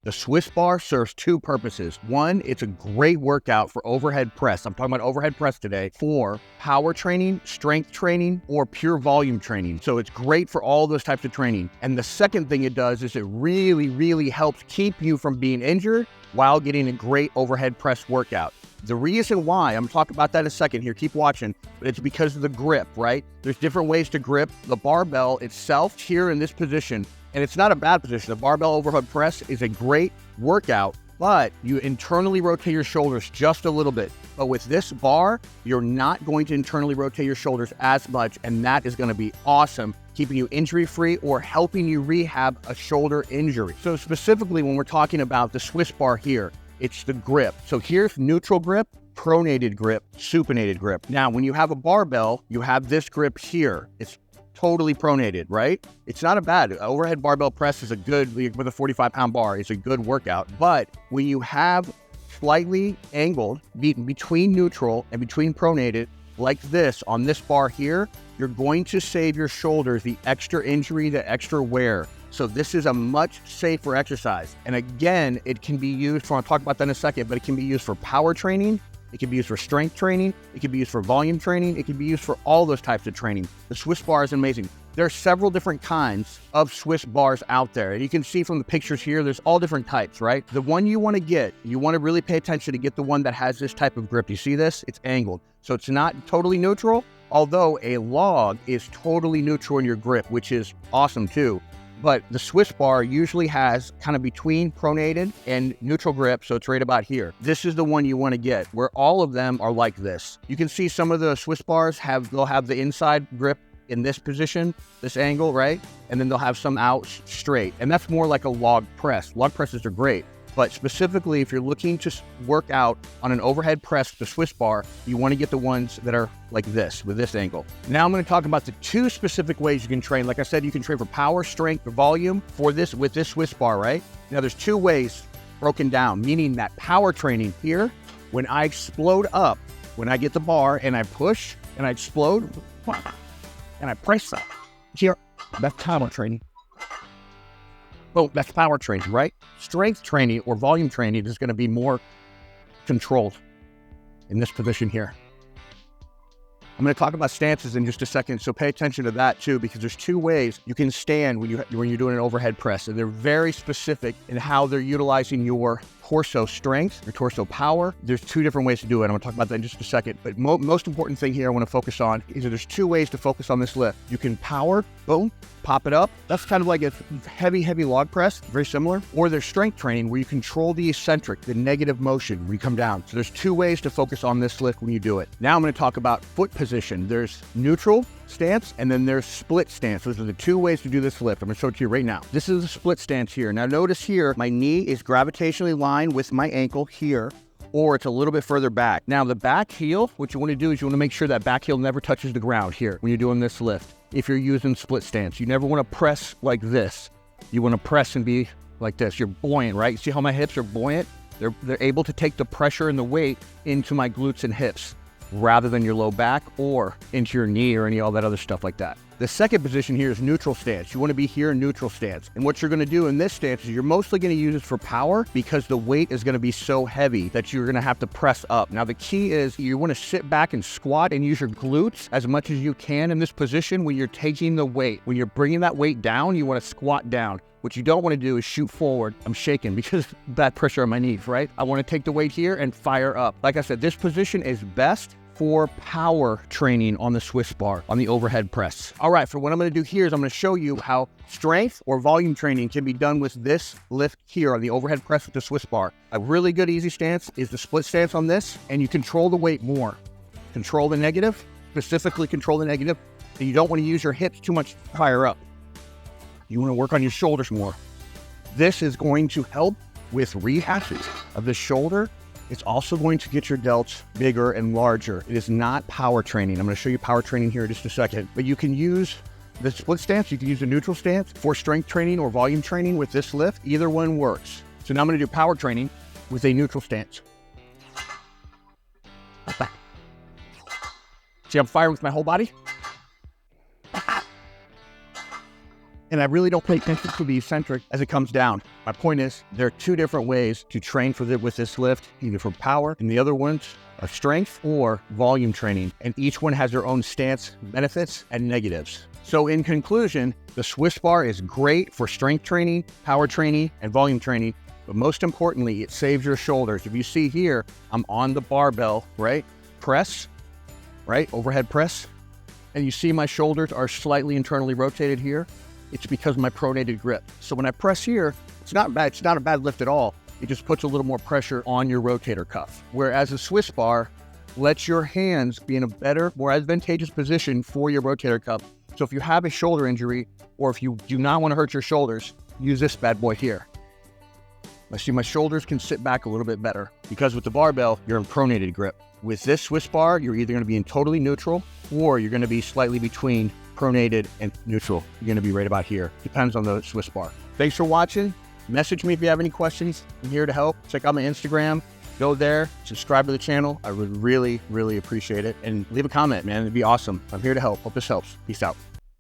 The Swiss bar serves two purposes. One, it's a great workout for overhead press. I'm talking about overhead press today for power training, strength training, or pure volume training. So it's great for all those types of training. And the second thing it does is it really helps keep you from being injured while getting a great overhead press workout. The reason why, I'm talking about that in a second here, keep watching, but it's because of the grip, right? There's different ways to grip the barbell itself here in this position. And it's not a bad position. The barbell overhead press is a great workout, but you internally rotate your shoulders just a little bit. But with this bar, you're not going to internally rotate your shoulders as much, and that is going to be awesome, keeping you injury-free or helping you rehab a shoulder injury. So specifically, when we're talking about the Swiss bar here, it's the grip. So here's neutral grip, pronated grip, supinated grip. Now, when you have a barbell, you have this grip here. It's totally pronated, right? It's not a bad overhead barbell press is a good, with a 45-pound bar, it's a good workout. But when you have slightly angled between neutral and between pronated, like this on this bar here, you're going to save your shoulders the extra injury, the extra wear. So this is a much safer exercise. And again, it can be used for, I'll talk about that in a second, but it can be used for power training. It can be used for strength training. It can be used for volume training. It can be used for all those types of training. The Swiss bar is amazing. There are several different kinds of Swiss bars out there. And you can see from the pictures here, there's all different types, right? The one you want to get, you want to really pay attention to get the one that has this type of grip. You see this? It's angled. So it's not totally neutral, although a log is totally neutral in your grip, which is awesome too. But the Swiss bar usually has kind of between pronated and neutral grip, so it's right about here. This is the one you want to get, where all of them are like this. You can see some of the Swiss bars they'll have the inside grip in this position, this angle, right? And then they'll have some out straight. And that's more like a log press. Log presses are great. But specifically, if you're looking to work out on an overhead press, the Swiss bar, you want to get the ones that are like this, with this angle. Now I'm going to talk about the two specific ways you can train. Like I said, you can train for power, strength, or volume with this Swiss bar, right? Now there's two ways broken down, meaning that power training here, when I explode up, when I get the bar and I push and I explode and I press up, here, that's power training. Well, that's power training, right? Strength training or volume training is going to be more controlled in this position here. I'm going to talk about stances in just a second, so pay attention to that too, because there's two ways you can stand when you're doing an overhead press, and they're very specific in how they're utilizing your torso strength, your torso power. There's two different ways to do it. I'm going to talk about that in just a second. But most important thing here I want to focus on is that there's two ways to focus on this lift. You can power, boom, pop it up. That's kind of like a heavy log press, very similar. Or there's strength training where you control the eccentric, the negative motion when you come down. So there's two ways to focus on this lift when you do it. Now I'm going to talk about foot position. There's neutral stance, and then there's split stance. Those are the two ways to do this lift. I'm going to show it to you right now. This is a split stance here. Now notice here, my knee is gravitationally aligned with my ankle here, or it's a little bit further back. Now the back heel, what you want to do is you want to make sure that back heel never touches the ground here when you're doing this lift. If you're using split stance, you never want to press like this. You want to press and be like this. You're buoyant, right? See how my hips are buoyant? They're able to take the pressure and the weight into my glutes and hips, rather than your low back or into your knee or all that other stuff like that. The second position here is neutral stance. You want to be here in neutral stance. And what you're going to do in this stance is you're mostly going to use it for power because the weight is going to be so heavy that you're going to have to press up. Now the key is you want to sit back and squat and use your glutes as much as you can in this position when you're taking the weight. When you're bringing that weight down, you want to squat down. What you don't want to do is shoot forward. I'm shaking because that pressure on my knees, right? I want to take the weight here and fire up. Like I said, this position is best for power training on the Swiss bar, on the overhead press. All right, so what I'm going to do here is I'm going to show you how strength or volume training can be done with this lift here on the overhead press with the Swiss bar. A really good easy stance is the split stance on this, and you control the weight more. Control the negative, specifically control the negative, and you don't want to use your hips too much higher up. You want to work on your shoulders more. This is going to help with rehab of the shoulder. It's also going to get your delts bigger and larger. It is not power training. I'm going to show you power training here in just a second. But you can use the split stance. You can use the neutral stance for strength training or volume training with this lift. Either one works. So now I'm going to do power training with a neutral stance. See, I'm firing with my whole body. And I really don't pay attention to the eccentric as it comes down. My point is, there are two different ways to train with this lift, either for power, and the other ones are strength or volume training. And each one has their own stance, benefits, and negatives. So in conclusion, the Swiss bar is great for strength training, power training, and volume training. But most importantly, it saves your shoulders. If you see here, I'm on the barbell, right? Press, right? Overhead press. And you see my shoulders are slightly internally rotated here. It's because of my pronated grip. So when I press here, it's not bad. It's not a bad lift at all. It just puts a little more pressure on your rotator cuff. Whereas a Swiss bar lets your hands be in a better, more advantageous position for your rotator cuff. So if you have a shoulder injury, or if you do not want to hurt your shoulders, use this bad boy here. I see my shoulders can sit back a little bit better because with the barbell, you're in pronated grip. With this Swiss bar, you're either going to be in totally neutral or you're going to be slightly between pronated and neutral. You're going to be right about here. Depends on the Swiss bar. Thanks for watching. Message me if you have any questions. I'm here to help. Check out my Instagram. Go there, subscribe to the channel. I would really, really appreciate it. And leave a comment, man. It'd be awesome. I'm here to help. Hope this helps. Peace out.